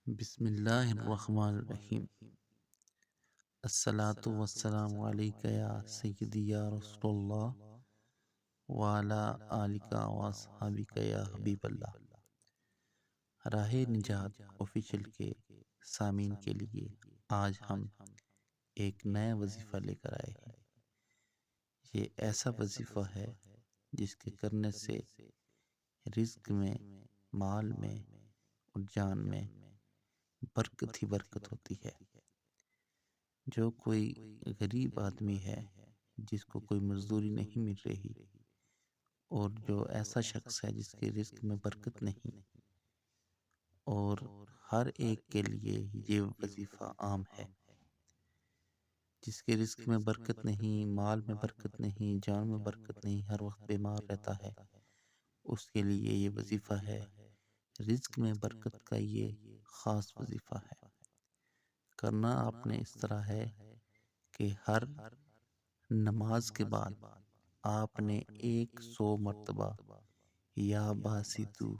بسم اللہ الرحمن الرحیم۔ الصلاۃ والسلام علیک یا سیدی یا رسول اللہ وعلی آلک واصحابک یا حبیب اللہ۔ راہ نجات آفیشیل کے سامعین کے لیے آج ہم ایک نیا وظیفہ لے کر آئے ہیں۔ یہ ایسا وظیفہ ہے جس کے کرنے سے رزق میں، مال میں اور جان میں برکت ہی برکت ہوتی ہے۔ جو کوئی غریب آدمی ہے جس کو کوئی مزدوری نہیں مل رہی، اور جو ایسا شخص ہے جس کے رزق میں برکت نہیں، اور ہر ایک کے لیے یہ وظیفہ عام ہے۔ جس کے رزق میں برکت نہیں، مال میں برکت نہیں، جان میں برکت نہیں، ہر وقت بیمار رہتا ہے، اس کے لیے یہ وظیفہ ہے۔ رزق میں برکت کا یہ خاص وظیفہ ہے۔ کرنا آپ نے اس طرح ہے کہ ہر نماز کے بعد آپ نے 100 مرتبہ یا باسطو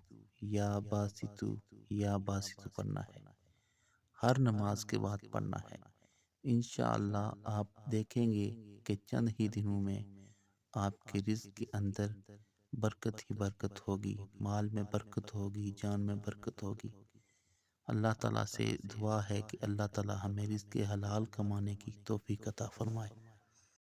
یا باسطو یا باسطو پڑھنا ہے۔ ہر نماز کے بعد پڑھنا ہے۔ انشاءاللہ آپ دیکھیں گے کہ چند ہی دنوں میں آپ کے رزق کے اندر برکت ہی برکت ہوگی، مال میں برکت ہوگی، جان میں برکت ہوگی۔ اللہ تعالیٰ سے دعا ہے کہ اللہ تعالیٰ ہمیں رزق حلال کمانے کی توفیق عطا فرمائے۔